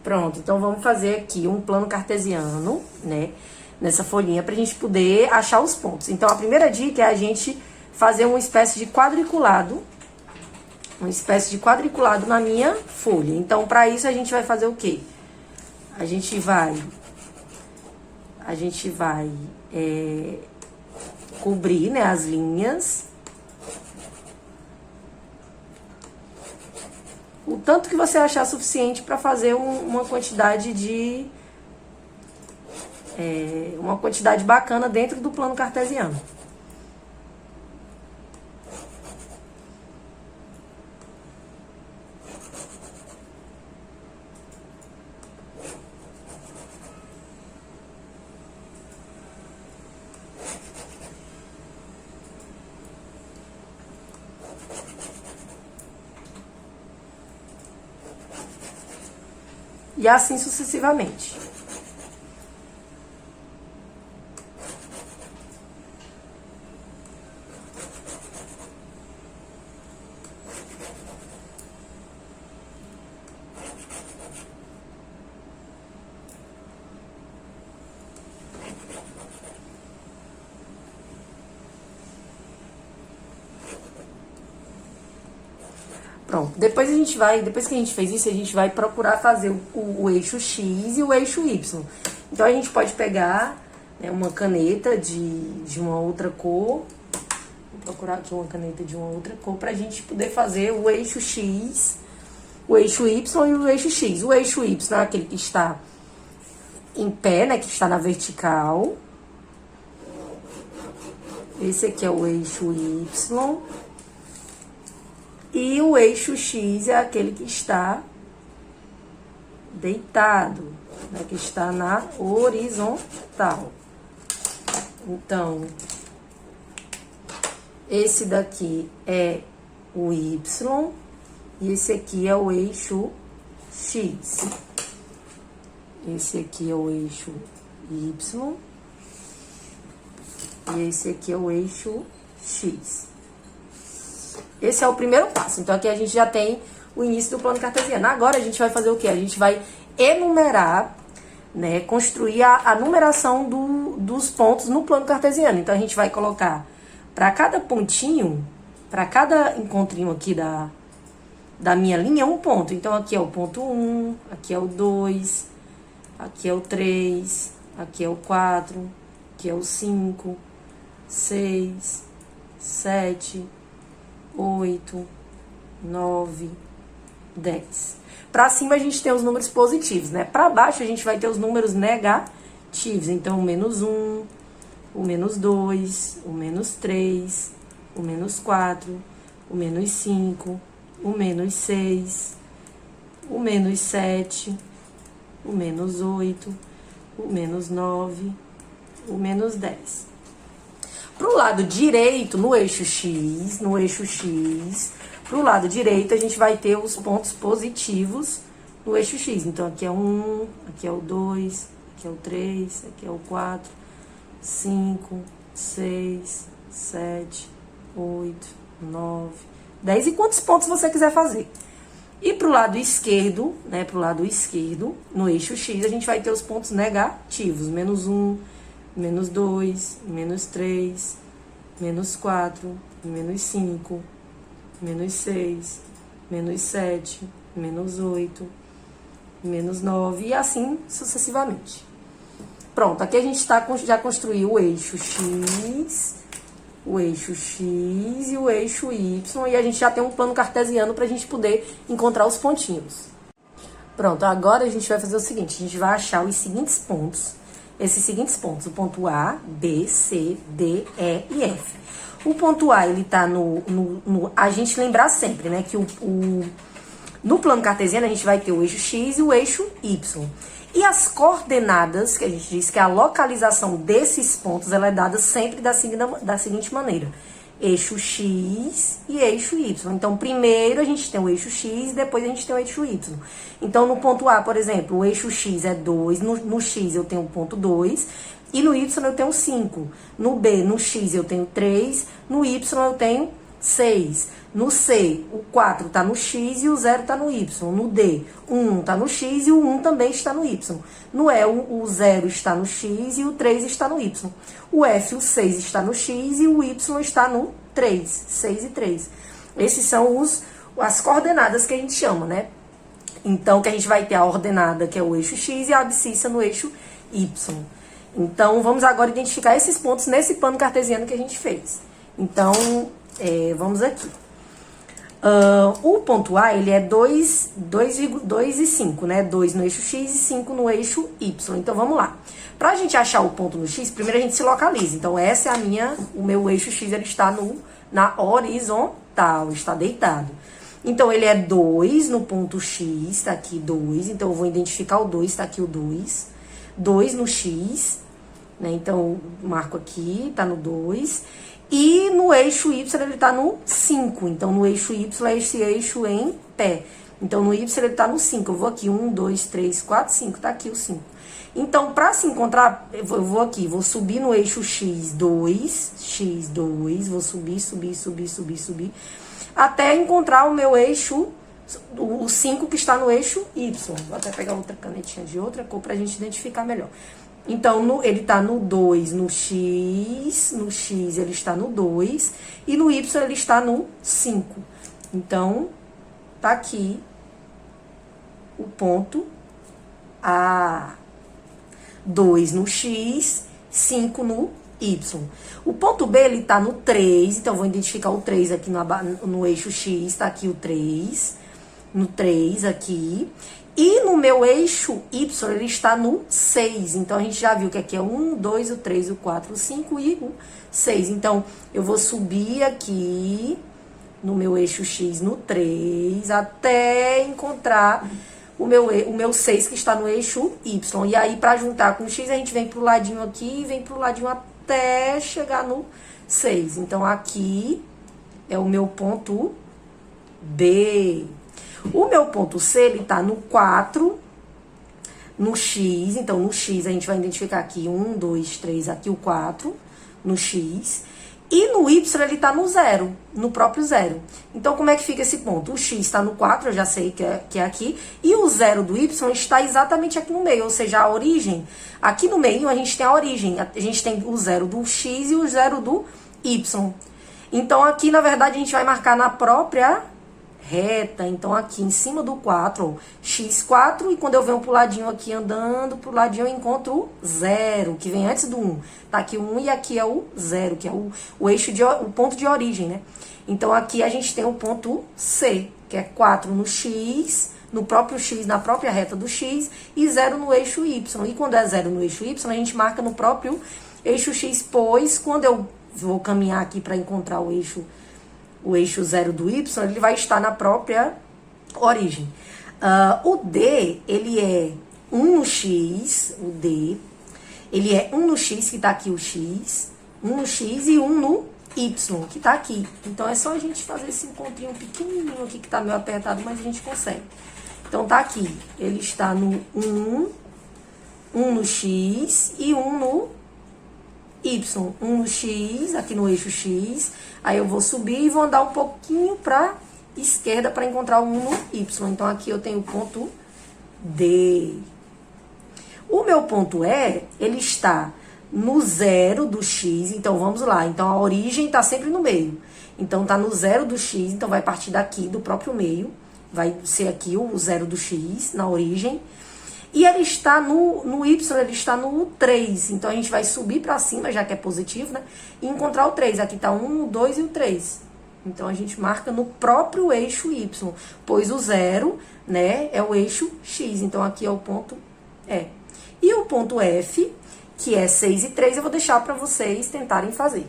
Pronto, então vamos fazer aqui um plano cartesiano, né? Nessa folhinha pra gente poder achar os pontos. Então, a primeira dica é a gente fazer uma espécie de quadriculado. Uma espécie de quadriculado na minha folha. Então, pra isso, a gente vai fazer o quê? A gente vai cobrir, né, as linhas. O tanto que você achar suficiente para fazer uma quantidade uma quantidade bacana dentro do plano cartesiano. E assim sucessivamente. Pronto, depois que a gente fez isso, a gente vai procurar fazer o eixo X e o eixo Y. Então, a gente pode pegar, né, uma caneta de uma outra cor. Vou procurar aqui uma caneta de uma outra cor pra gente poder fazer o eixo X, o eixo Y e o eixo X. O eixo Y é aquele que está em pé, né, que está na vertical. Esse aqui é o eixo Y. E o eixo X é aquele que está deitado, né, que está na horizontal. Então, esse daqui é o Y e esse aqui é o eixo X. Esse aqui é o eixo Y e esse aqui é o eixo X. Esse é o primeiro passo. Então, aqui a gente já tem o início do plano cartesiano. Agora, a gente vai fazer o quê? A gente vai enumerar, né, construir a numeração dos pontos no plano cartesiano. Então, a gente vai colocar para cada pontinho, para cada encontrinho aqui da minha linha, um ponto. Então, aqui é o ponto 1, aqui é o 2, aqui é o 3, aqui é o 4, aqui é o 5, 6, 7... 8, 9, 10. Pra cima a gente tem os números positivos, né? Pra baixo a gente vai ter os números negativos. Então, o menos 1, o menos 2, o menos 3, o menos 4, o menos 5, o menos 6, o menos 7, o menos 8, o menos 9, o menos 10. Pro lado direito, no eixo X, pro lado direito a gente vai ter os pontos positivos no eixo X. Então, aqui é o 1, aqui é o 2, aqui é o 3, aqui é o 4, 5, 6, 7, 8, 9, 10. E quantos pontos você quiser fazer. E pro lado esquerdo, né, no eixo X, a gente vai ter os pontos negativos. Menos 1, menos 2, menos 3, menos 4, menos 5, menos 6, menos 7, menos 8, menos 9 e assim sucessivamente. Pronto, aqui a gente já construiu o eixo X e o eixo Y e a gente já tem um plano cartesiano para a gente poder encontrar os pontinhos. Pronto, agora a gente vai fazer o seguinte, a gente vai achar os seguintes pontos. Esses seguintes pontos, o ponto A, B, C, D, E e F. O ponto A, ele tá a gente lembrar sempre, né, que no plano cartesiano a gente vai ter o eixo X e o eixo Y. E as coordenadas, que a gente diz que a localização desses pontos, ela é dada sempre da seguinte maneira. Eixo X e eixo Y. Então, primeiro a gente tem o eixo X e depois a gente tem o eixo Y. Então, no ponto A, por exemplo, o eixo X é 2, no X eu tenho o ponto 2 e no Y eu tenho 5. No B, no X eu tenho 3, no Y eu tenho 6. No C, o 4 está no X e o 0 está no Y. No D, o 1 está no X e o 1 também está no Y. No E, o 0 está no X e o 3 está no Y. O F, o 6 está no X e o Y está no 3. 6 e 3. Esses são as coordenadas que a gente chama, né? Então, que a gente vai ter a ordenada, que é o eixo X, e a abscissa no eixo Y. Então, vamos agora identificar esses pontos nesse plano cartesiano que a gente fez. Então, vamos aqui. O ponto A, ele é 2 e 5, né? 2 no eixo X e 5 no eixo Y. Então, vamos lá. Pra gente achar o ponto no X, primeiro a gente se localiza. Então, essa é o meu eixo X, ele está na horizontal, está deitado. Então, ele é 2 no ponto X, tá aqui 2. Então, eu vou identificar o 2, tá aqui o 2. 2 no X, né? Então, marco aqui, tá no 2. E no eixo Y, ele tá no 5. Então, no eixo Y é esse eixo em pé. Então, no Y, ele tá no 5. Eu vou aqui, 1, 2, 3, 4, 5. Tá aqui o 5. Então, para se encontrar, eu vou aqui, vou subir no eixo X2, vou subir, até encontrar o meu eixo, o 5 que está no eixo Y. Vou até pegar outra canetinha de outra cor pra gente identificar melhor. Então, ele tá no 2, no X ele está no 2, e no Y ele está no 5. Então, tá aqui o ponto A. 2 no X, 5 no Y. O ponto B, ele tá no 3, então eu vou identificar o 3 aqui no eixo X, tá aqui o 3, no 3 aqui. E no meu eixo Y, ele está no 6, então a gente já viu que aqui é 1, 2, o 3, o 4, o 5 e o 6. Então, eu vou subir aqui no meu eixo X no 3, até encontrar o meu 6 que está no eixo Y. E aí, para juntar com o X, a gente vem pro ladinho aqui e vem pro ladinho até chegar no 6. Então, aqui é o meu ponto B. O meu ponto C, ele tá no 4, no X. Então, no X, a gente vai identificar aqui 1, 2, 3, aqui o 4, no X. E no Y, ele tá no 0, no próprio 0. Então, como é que fica esse ponto? O X está no 4, eu já sei que é aqui. E o 0 do Y está exatamente aqui no meio, ou seja, a origem. Aqui no meio, a gente tem a origem. A gente tem o 0 do X e o 0 do Y. Então, aqui, na verdade, a gente vai marcar na própria reta. Então, aqui em cima do 4, x4, e quando eu venho pro ladinho aqui, andando pro ladinho, eu encontro o 0, que vem antes do 1. Tá aqui o 1 e aqui é o 0, que é o eixo o ponto de origem, né? Então, aqui a gente tem o ponto C, que é 4 no x, no próprio x, na própria reta do x, e 0 no eixo y. E quando é 0 no eixo y, a gente marca no próprio eixo x, pois quando eu vou caminhar aqui para encontrar o eixo 0 do y, ele vai estar na própria origem. O D, ele é 1 no x, o D, ele é 1 no x, que tá aqui o x, 1 no x e 1 no y, que tá aqui. Então, é só a gente fazer esse encontrinho pequenininho aqui, que tá meio apertado, mas a gente consegue. Então, tá aqui, ele está no 1 no x e 1 no y, 1 no x, aqui no eixo x, aí eu vou subir e vou andar um pouquinho pra esquerda para encontrar o 1 no y. Então, aqui eu tenho o ponto D. O meu ponto E, ele está no 0 do x, então vamos lá. Então, a origem está sempre no meio. Então, tá no 0 do x, então vai partir daqui, do próprio meio. Vai ser aqui o 0 do x, na origem. E ele está no y, ele está no 3. Então, a gente vai subir para cima, já que é positivo, né? E encontrar o 3. Aqui está o 1, o 2 e o 3. Então, a gente marca no próprio eixo y, pois o 0, né, é o eixo x. Então, aqui é o ponto E. E o ponto F, que é 6 e 3, eu vou deixar para vocês tentarem fazer.